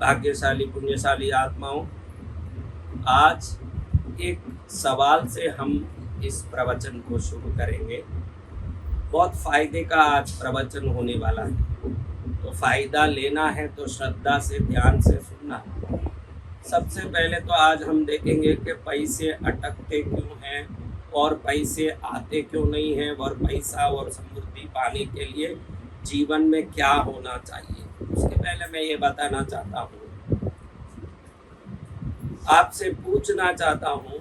भाग्यशाली पुण्यशाली आत्माओं, आज एक सवाल से हम इस प्रवचन को शुरू करेंगे। बहुत फायदे का आज प्रवचन होने वाला है, तो फायदा लेना है तो श्रद्धा से ध्यान से सुनना। सबसे पहले तो आज हम देखेंगे कि पैसे अटकते क्यों हैं और पैसे आते क्यों नहीं हैं, और पैसा और समृद्धि पाने के लिए जीवन में क्या होना चाहिए। उसके पहले मैं ये बताना चाहता हूँ, आपसे पूछना चाहता हूँ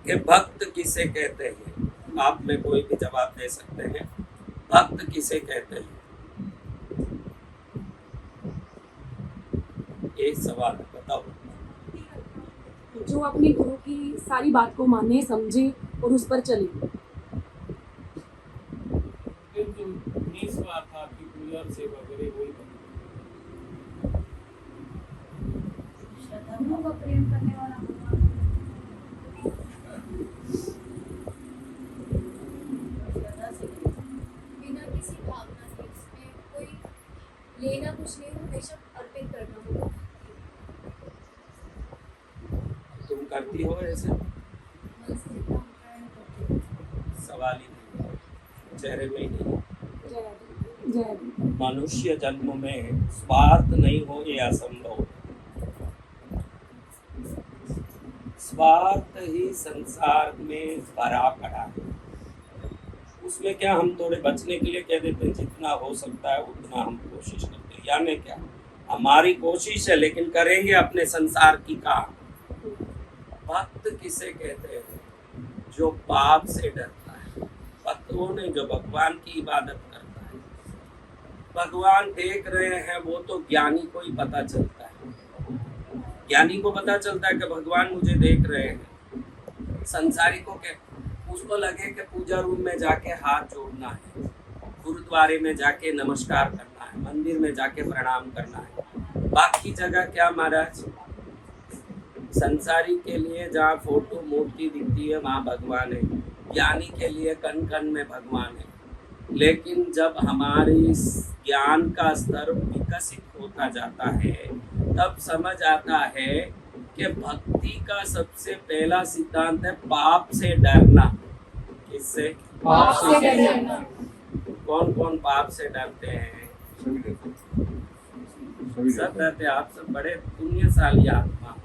कि भक्त किसे कहते हैं। आप में कोई भी जवाब दे सकते हैं, भक्त किसे कहते हैं? एक सवाल बताओ। जो अपने गुरु की सारी बात को माने, समझे और उस पर चले। प्रेम करने वाला बिना किसी भावना के, इसमें कोई लेना कुछ नहीं, हमेशा अर्पित करना होगा। तुम करती हो ऐसे? सवाल ही नहीं, चेहरे में ही नहीं। मनुष्य जन्म में स्वार्थ नहीं हो ये असंभव। स्वार्थ ही संसार में भरा पड़ा है। उसमें क्या हम थोड़े बचने के लिए कह देते हैं, जितना हो सकता है उतना हम कोशिश करते हैं। यानी क्या, हमारी कोशिश है लेकिन करेंगे अपने संसार की काम। भक्त किसे कहते हैं? जो पाप से डरता है। भक्त वो नहीं जो भगवान की इबादत करता है। भगवान देख रहे हैं वो तो ज्ञानी को ही पता चलता है। ज्ञानी को पता चलता है कि भगवान मुझे देख रहे हैं। संसारी को क्या, उसको लगे कि पूजा रूम में जाके हाथ जोड़ना है, गुरुद्वारे में जाके नमस्कार करना है, मंदिर में जाके प्रणाम करना है। बाकी जगह क्या महाराज, संसारी के लिए जहाँ फोटो मूर्ति दिखती है वहाँ भगवान है, ज्ञानी के लिए कण कण में भगवान है। लेकिन जब हमारे ज्ञान का स्तर विकसित होता जाता है तब समझ आता है कि भक्ति का सबसे पहला सिद्धांत है पाप से डरना। किससे? पाप से डरना। कौन कौन पाप से डरते हैं? सब डरते। आप सब बड़े पुण्यशाली आत्मा,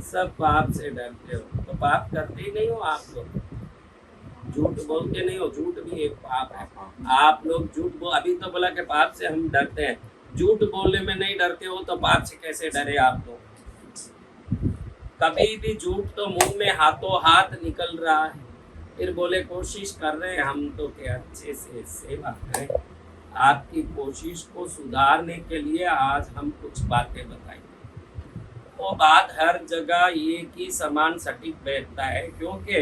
सब पाप से डरते हो। तो पाप करते ही नहीं हो आप लोग, झूठ बोलते नहीं हो। झूठ भी एक पाप है। आप लोग झूठ अभी तो बोला कि पाप से हम डरते हैं, झूठ बोलने में नहीं डरते हो तो पाप से कैसे डरे आप लोग? कभी भी झूठ तो मुंह में हाथों हाथ निकल रहा है, फिर बोले कोशिश कर रहे हैं हम तो क्या अच्छे से सेवा करें। आपकी कोशिश को सुधारने के लिए आज हम कुछ बातें बताएंगे। वो बात हर जगह एक ही समान सटीक बैठता है, क्योंकि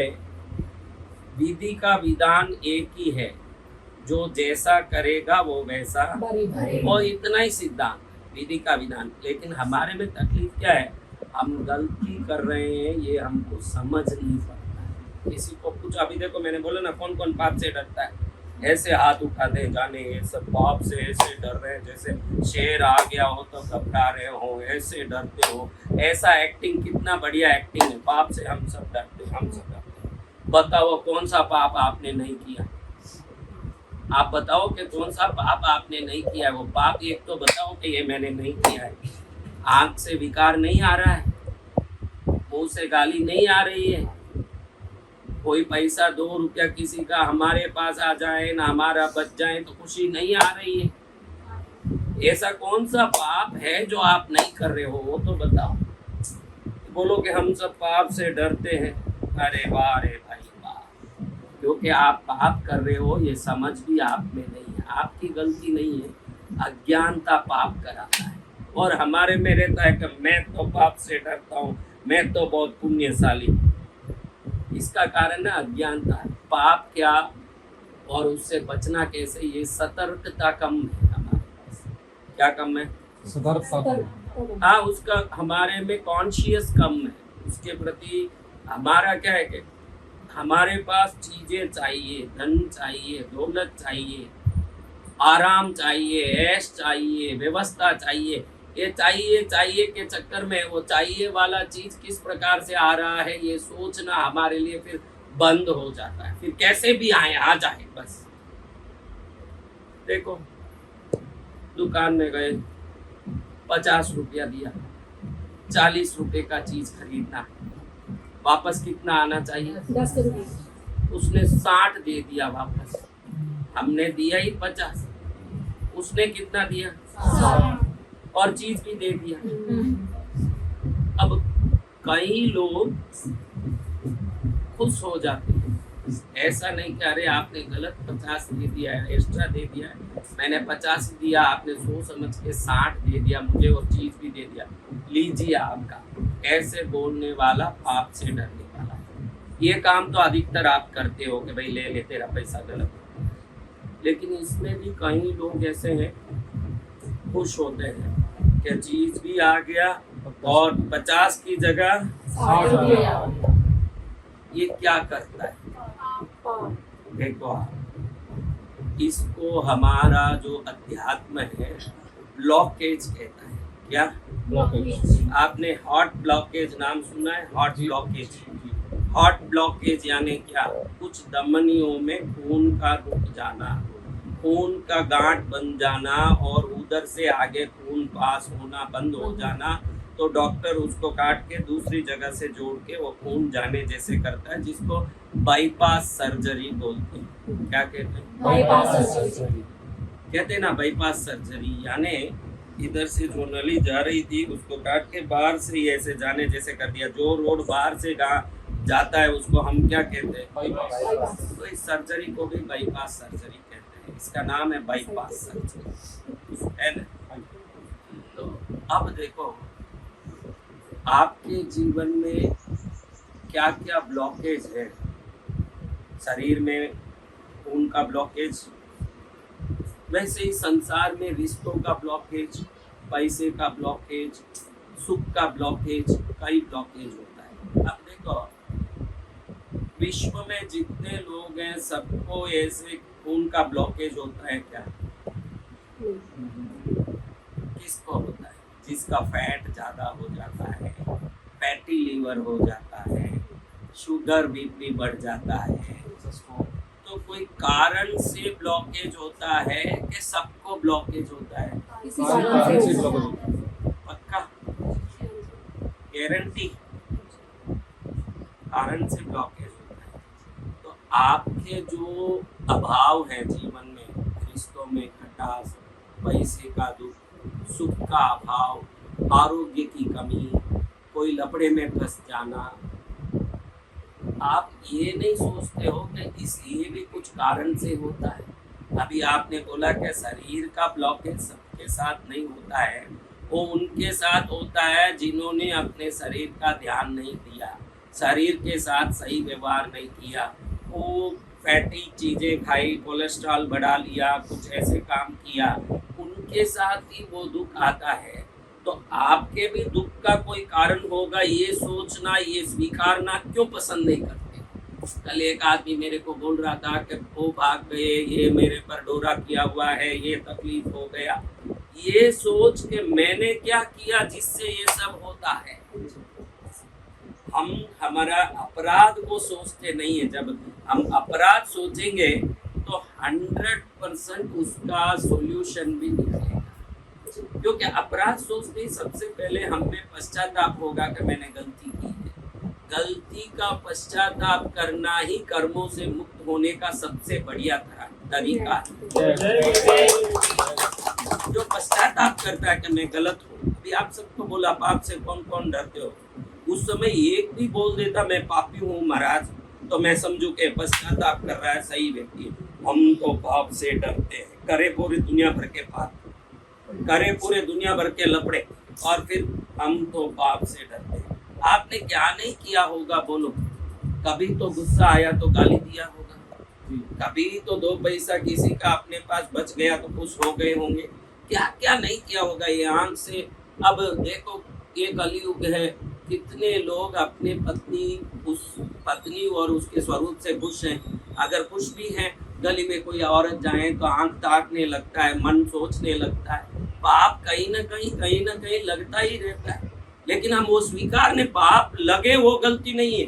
विधि का विधान एक ही है, जो जैसा करेगा वो वैसा और इतना ही सिद्धांत विधि का विधान। लेकिन हमारे में तकलीफ क्या है, हम गलती कर रहे हैं ये हमको समझ नहीं पड़ता है। किसी को कुछ, अभी देखो मैंने बोला ना कौन कौन पाप से डरता है, ऐसे हाथ उठाते हैं, जाने ये सब पाप से ऐसे डर रहे हैं जैसे शेर आ गया हो तो घबरा रहे हो, ऐसे डरते हो। ऐसा एक्टिंग, कितना बढ़िया एक्टिंग है। पाप से हम सब डरते, हम सब डरते। बताओ कौन सा पाप आपने नहीं किया? आप बताओ कि कौन सा पाप आपने नहीं किया है। वो पाप एक तो बताओ कि ये मैंने नहीं किया है। आँख से विकार नहीं आ रहा है, मुंह से गाली नहीं आ रही है, कोई पैसा 2 रुपया किसी का हमारे पास आ जाए ना हमारा बच जाए तो खुशी नहीं आ रही है। ऐसा कौन सा पाप है जो आप नहीं कर रहे हो, वो तो बताओ। बोलो कि हम सब पाप से डरते हैं। अरे वाह रे भाई वाह, क्योंकि आप पाप कर रहे हो ये समझ भी आप में नहीं है, आपकी गलती नहीं है, अज्ञानता पाप कराता है। और हमारे में रहता है कि मैं तो पाप से डरता हूँ, मैं तो बहुत पुण्यशाली। इसका कारण है अज्ञानता। पाप क्या और उससे बचना कैसे, ये सतर्कता कम है हमारे पास। क्या कम है? सतर्कता। हाँ, उसका हमारे में कॉन्शियस कम है। उसके प्रति हमारा क्या है कि हमारे पास चीजें चाहिए, धन चाहिए, दौलत चाहिए, आराम चाहिए, ऐश चाहिए, व्यवस्था चाहिए। ये चाहिए चाहिए के चक्कर में वो चाहिए वाला चीज किस प्रकार से आ रहा है ये सोचना हमारे लिए फिर बंद हो जाता है। फिर कैसे भी आए आ जाए बस। देखो दुकान में गए, 50 रुपया दिया, 40 रुपए का चीज खरीदना, वापस कितना आना चाहिए? 10 रुपये। उसने 60 दे दिया वापस, हमने दिया ही 50, उसने कितना दिया? 60। और चीज भी दे दिया। अब कई लोग खुश हो जाते हैं, ऐसा नहीं कि अरे आपने गलत 50 दे दिया है, एक्स्ट्रा दे दिया है, मैंने 50 दिया, आपने सोच समझ के 60 दे दिया मुझे और चीज भी दे दिया, लीजिए आपका। ऐसे बोलने वाला पाप से डरने वाला है। ये काम तो अधिकतर आप करते हो कि भाई ले ले तेरा पैसा गलत है। लेकिन इसमें भी कई लोग ऐसे हैं खुश होते हैं कि चीज भी आ गया और 50 की जगह 60 रुपये। ये क्या करता है? देखो इसको हमारा जो अध्यात्म है ब्लॉकेज कहता है। क्या ब्लॉकेज? आपने हॉट ब्लॉकेज नाम सुना है? हॉट ब्लॉकेज, हॉट ब्लॉकेज यानी क्या? कुछ धमनियों में खून का रुक जाना, खून का गांठ बन जाना और उधर से आगे खून पास होना बंद हो जाना। तो डॉक्टर उसको काट के दूसरी जगह से जोड़ के वो खून जाने जैसे करता है, जिसको बाईपास सर्जरी बोलते हैं। क्या कहते हैं? Bypass surgery. कहते हैं ना बाईपास सर्जरी, यानी इधर से जो नली जा रही थी उसको काट के बाहर से ही ऐसे जाने जैसे कर दिया। जो रोड बाहर से जाता है उसको हम क्या कहते हैं? बाईपास। तो इस सर्जरी को भी बाईपास सर्जरी कहते हैं। इसका नाम है बाईपास सर्जरी, है ना? तो अब देखो आपके जीवन में क्या क्या ब्लॉकेज है। शरीर में खून का ब्लॉकेज, वैसे ही संसार में रिश्तों का ब्लॉकेज, पैसे का ब्लॉकेज, सुख का ब्लॉकेज, कई ब्लॉकेज होता है। अब देखो विश्व में जितने लोग हैं सबको ऐसे खून का ब्लॉकेज होता है क्या? किसको होता है? जिसका फैट ज़्यादा हो जाता है, फैटी लीवर हो जाता है, शुगर बीपी बढ़ जाता है। तो कोई कारण से ब्लॉकेज होता है कि सबको ब्लॉकेज होता है? किसी कारण से होता है। पक्का गारंटी? कारण से ब्लॉकेज होता है। तो आपके जो अभाव है जीवन में, रिश्तों में खटास, पैसे का दुख, सुख का अभाव, आरोग्य की कमी, कोई लफड़े में फंस जाना, आप ये नहीं सोचते हो कि ये भी कुछ कारण से होता है। अभी आपने बोला कि शरीर का ब्लॉकेज सबके साथ नहीं होता है, वो उनके साथ होता है जिन्होंने अपने शरीर का ध्यान नहीं दिया, शरीर के साथ सही व्यवहार नहीं किया, वो फैटी चीज़ें खाई, कोलेस्ट्रॉल बढ़ा लिया, कुछ ऐसे काम किया, उनके साथ ही वो दुख आता है। तो आपके भी दुख का कोई कारण होगा, ये सोचना, ये स्वीकारना क्यों पसंद नहीं करते? कल एक आदमी मेरे को बोल रहा था कि वो भाग गए, ये मेरे पर डोरा किया हुआ है, ये तकलीफ हो गया। ये सोच के मैंने क्या किया जिससे ये सब होता है? हम हमारा अपराध को सोचते नहीं है। जब हम अपराध सोचेंगे तो 100% उसका सॉल्यूशन भी निकलेगा। क्योंकि अपराध सोचते ही सबसे पहले हम में पश्चाताप होगा कि मैंने गलती की है। गलती का पश्चाताप करना ही कर्मों से मुक्त होने का सबसे बढ़िया तरीका है। जो पश्चाताप करता है कि मैं गलत हूँ। अभी आप सबको बोला पाप से कौन कौन डरते हो, उस समय एक भी बोल देता मैं पापी हूँ महाराज, तो मैं समझू के पश्चाताप कर रहा है सही व्यक्ति। हम तो पाप से डरते हैं, करे पूरी दुनिया भर के पाप, करे पूरे दुनिया भर के लफड़े, और फिर हम तो पाप से डरते हैं। आपने क्या नहीं किया होगा बोलो? कभी तो गुस्सा आया तो गाली दिया होगा, कभी तो 2 पैसा किसी का अपने पास बच गया तो खुश हो गए होंगे। क्या क्या नहीं किया होगा ये आंख से। अब देखो ये कलयुग है, कितने लोग अपने पत्नी और उसके स्वरूप से खुश हैं। अगर खुश भी हैं, गली में कोई औरत जाए तो आंख ताकने लगता है, मन सोचने लगता है। पाप कहीं ना कहीं लगता ही रहता है, लेकिन हम वो स्वीकार ने पाप लगे वो गलती नहीं है।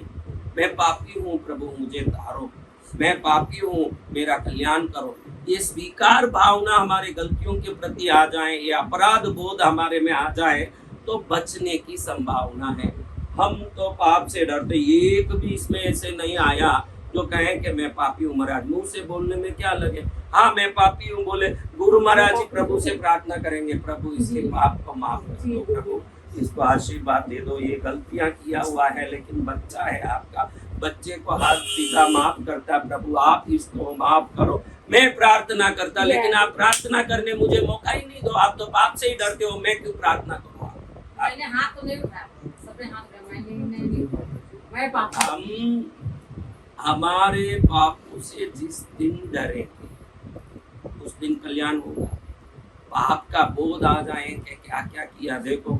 मैं पापी हूँ प्रभु, मुझे तारो, मैं पापी हूँ, मेरा कल्याण करो। ये स्वीकार भावना हमारे गलतियों के प्रति आ जाए, ये अपराध बोध हमारे में आ जाए तो बचने की संभावना है। हम तो पाप से डरते, एक भी इसमें ऐसे नहीं आया जो कहें कि मैं पापी हूँ। महाराज मुंह से बोलने में क्या लगे, हाँ मैं पापी हूँ बोले, गुरु महाराज जी प्रभु से प्रार्थना करेंगे, प्रभु इसके पाप को माफ कर दो, प्रभु इसको आशीर्वाद दे दो, ये गलतियां किया हुआ है लेकिन बच्चा है आपका, बच्चे को हाथ सीधा माफ करता, प्रभु आप इसको माफ करो। मैं प्रार्थना करता, लेकिन आप प्रार्थना करने मुझे मौका ही नहीं दो। आप तो पाप से ही डरते हो, मैं क्यों प्रार्थना करूँ? मैंने हाथ तो नहीं उठाया, सबने हाथ उठाया, मैं पापा। हम हमारे पापों से जिस दिन डरेंगे उस दिन कल्याण होगा। पाप का बोध आ जाए कि क्या क्या किया, देखो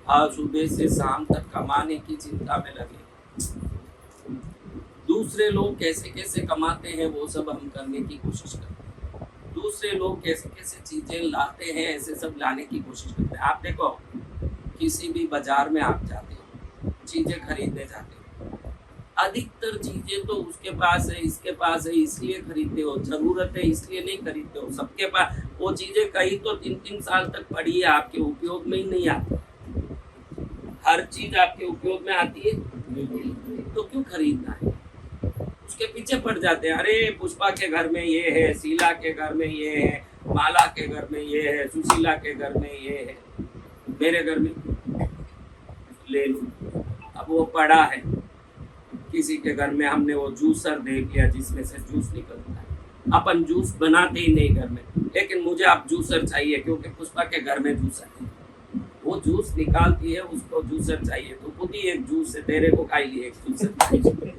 आज सुबह से शाम तक कमाने की चिंता में लगे, दूसरे लोग कैसे कैसे कमाते हैं वो सब हम करने की कोशिश करते हैं, दूसरे लोग कैसे कैसे चीजें लाते हैं ऐसे सब लाने की कोशिश करते हैं। आप देखो किसी भी बाजार में आप जाते हो, चीजें खरीदने जाते हो, अधिकतर चीजें तो उसके पास है, इसके पास है, इसलिए खरीदते हो, जरूरत है इसलिए नहीं खरीदते हो। सबके पास वो चीजें कहीं तो 3-3 साल तक पड़ी है, आपके उपयोग में ही नहीं आती। हर चीज आपके उपयोग में आती है तो क्यों खरीदना है? उसके पीछे पड़ जाते हैं। अरे पुष्पा के घर में ये है, शीला के घर में ये है, माला के घर में ये है, सुशीला के घर में ये है, मेरे घर में ले लूं। अब वो पड़ा है, किसी के घर में हमने वो जूसर देख लिया जिसमें से जूस निकलता है। अपन जूस बनाते ही नहीं घर में, लेकिन मुझे अब जूसर चाहिए क्योंकि पुष्पा के घर में जूसर है, वो जूस निकालती है, उसको जूसर चाहिए तो खुद ही एक जूस है, तेरे को खाई लिए एक जूसर चाहिए।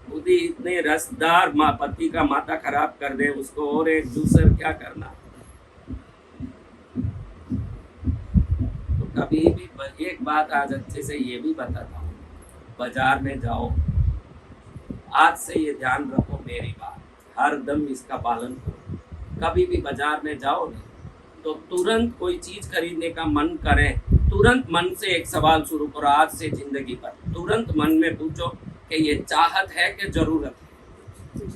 खुद ही इतने रसदार पति का माथा खराब कर दे उसको और एक जूसर क्या करना। तो कभी भी एक बात आज अच्छे से ये भी बताता हूँ, बाजार में जाओ, आज से ये ध्यान रखो मेरी बात, हर दम इसका पालन करो। कभी भी बाजार में जाओ ना तो तुरंत कोई चीज खरीदने का मन करे, तुरंत मन से एक सवाल शुरू करो आज से जिंदगी पर, तुरंत मन में पूछो कि ये चाहत है कि जरूरत है।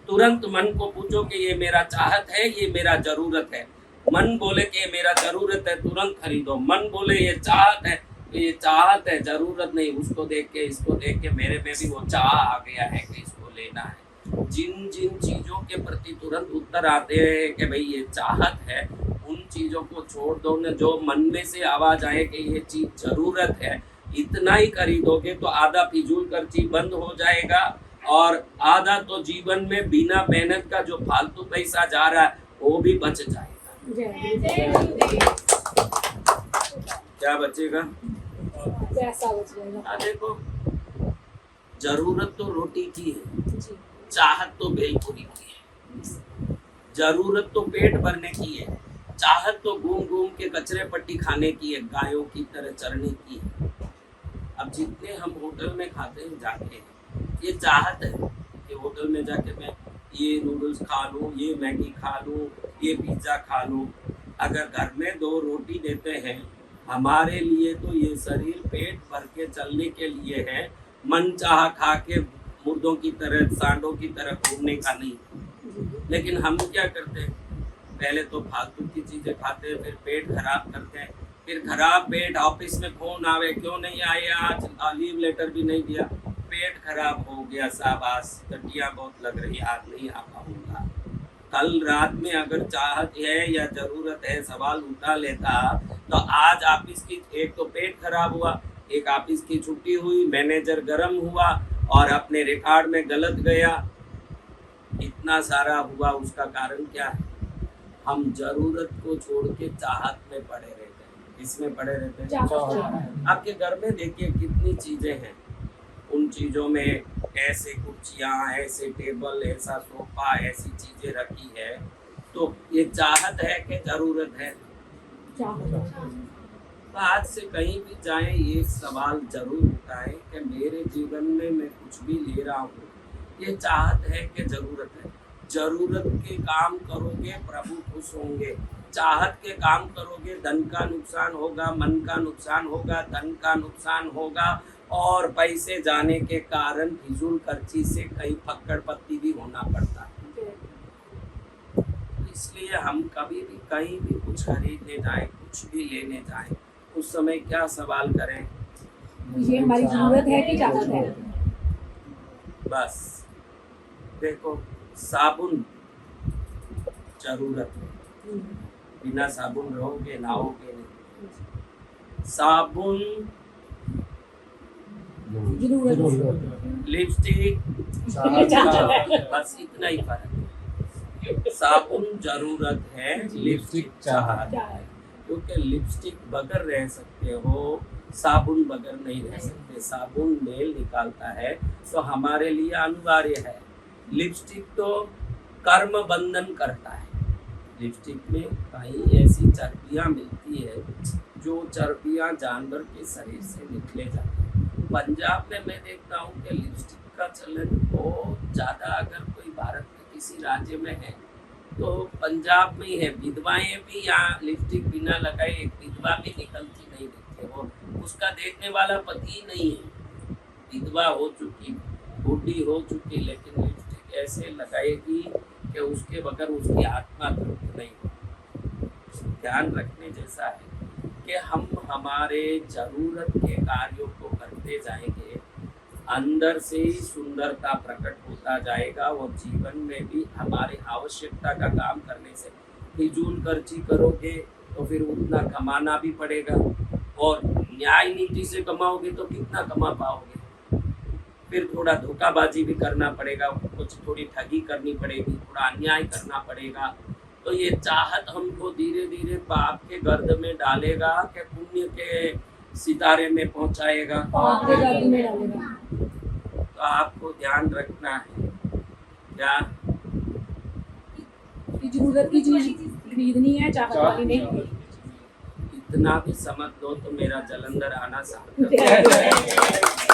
तुरंत मन को पूछो कि ये मेरा चाहत है, ये मेरा जरूरत है। मन बोले कि ये मेरा जरूरत है, तुरंत खरीदो। मन बोले ये चाहत है तो ये चाहत है, जरूरत नहीं। उसको देख के इसको देख के मेरे में भी वो चाह आ गया है कि इसको लेना है। जिन जिन चीजों के प्रति तुरंत उत्तर आते हैं कि भाई ये चाहत है, उन चीजों को छोड़ दो न। जो मन में से आवाज आए कि ये चीज जरूरत है, इतना ही खरीदोगे तो आधा फिजूल खर्ची बंद हो जाएगा और आधा तो जीवन में बिना मेहनत का जो फालतू पैसा जा रहा है वो भी बच जाएगा। क्या बचेगा? पैसा बच जाएगा। देखो जरूरत तो रोटी की है, चाहत तो भेलपुरी की है। जरूरत तो पेट भरने की है, चाहत तो घूम घूम के कचरे पट्टी खाने की है, गायों की तरह चरने की है। अब जितने हम होटल में खाते हैं जाके, ये चाहत है कि होटल में जाके मैं ये नूडल्स खा लूँ, ये मैगी खा लूँ, ये पिज्ज़ा खा लूँ। अगर घर में 2 रोटी देते हैं हमारे लिए तो ये शरीर पेट भर के चलने के लिए है, मन चाह खा के मुर्दों की तरह, सांडों की तरह घूमने का नहीं। लेकिन हम क्या करते हैं, पहले तो फालतू की चीज़ें खाते हैं, फिर पेट खराब करते हैं, फिर खराब पेट, ऑफिस में फोन आवे क्यों नहीं आए आज, लीव लेटर भी नहीं दिया, पेट खराब हो गया, शाबाश टट्टियाँ बहुत लग रही, आज नहीं आ पाऊंगा। कल रात में अगर चाहत है या जरूरत है सवाल उठा लेता तो आज ऑफिस की, एक तो पेट खराब हुआ, एक ऑफिस की छुट्टी हुई, मैनेजर गर्म हुआ और अपने रिकॉर्ड में गलत गया, इतना सारा हुआ। उसका कारण क्या है? हम जरूरत को छोड़ के चाहत में पड़े रहते हैं। इसमें पड़े रहते हैं। आपके घर में देखिए कितनी चीजें हैं, उन चीजों में ऐसे कुर्सियाँ, ऐसे टेबल, ऐसा सोफा, ऐसी चीजें रखी है, तो ये चाहत है कि जरूरत है? तो आज से कहीं भी जाएं ये सवाल जरूर होता है कि मेरे जीवन में मैं कुछ भी ले रहा हूँ, ये चाहत है कि जरूरत है। जरूरत के काम करोगे प्रभु खुश होंगे, चाहत के काम करोगे धन का नुकसान होगा, मन का नुकसान होगा, धन का नुकसान होगा, और पैसे जाने के कारण फिजूल खर्ची से कहीं पकड़ पत्ती भी होना पड़ता है। इसलिए हम कभी भी कहीं भी कुछ खरीदने जाएं, कुछ भी लेने जाएं, उस समय क्या सवाल करें? ये हमारी जरूरत है कि चाहत है? बस देखो, साबुन जरूरत है, बिना साबुन रहोगे नहाओगे नहीं। साबुन, जरूरत है। लिपस्टिक, बस इतना ही फर्क है। साबुन जरूरत है, लिपस्टिक चाहत है। क्योंकि लिपस्टिक बगैर रह सकते हो, साबुन बगैर नहीं रह सकते। साबुन मेल निकालता है तो हमारे लिए अनिवार्य है। लिपस्टिक तो कर्म बंधन करता है। लिपस्टिक में कहीं ऐसी चर्बियाँ मिलती है जो चर्बियाँ जानवर के शरीर से निकले जाती हैं। पंजाब में मैं देखता हूँ कि लिपस्टिक का चलन बहुत ज़्यादा, अगर कोई भारत के किसी राज्य में है तो पंजाब में ही है। विधवाएं भी यहाँ लिपस्टिक बिना लगाए एक विधवा भी निकलती नहीं दिखती, वो उसका देखने वाला पति नहीं है, विधवा हो चुकी, बूढ़ी हो चुकी, लेकिन लिपस्टिक ऐसे लगाएगी कि उसके बगैर उसकी आत्मा तृप्त नहीं हो। ध्यान रखने जैसा है कि हम हमारे जरूरत के कार्यों को करते जाएंगे, अंदर से ही सुंदरता प्रकट होता जाएगा, और जीवन में भी हमारे आवश्यकता का काम करने से फिजूल खर्ची करोगे तो फिर उतना कमाना भी पड़ेगा, और न्याय नीति से कमाओगे तो कितना कमा पाओगे। फिर थोड़ा धोखाबाजी भी करना पड़ेगा, कुछ थोड़ी ठगी करनी पड़ेगी, थोड़ा अन्याय करना पड़ेगा। तो ये चाहत हमको धीरे धीरे पाप के गर्द में डालेगा कि पुण्य के सितारे में पहुंचाएगा। आपके गर्द में डालेगा। तो आपको ध्यान रखना है क्या, कि जरूरत की चीज खरीदनी है, चाहत वाली नहीं। इतना भी समझ लो तो मेरा जलंधर आना सार्थक है।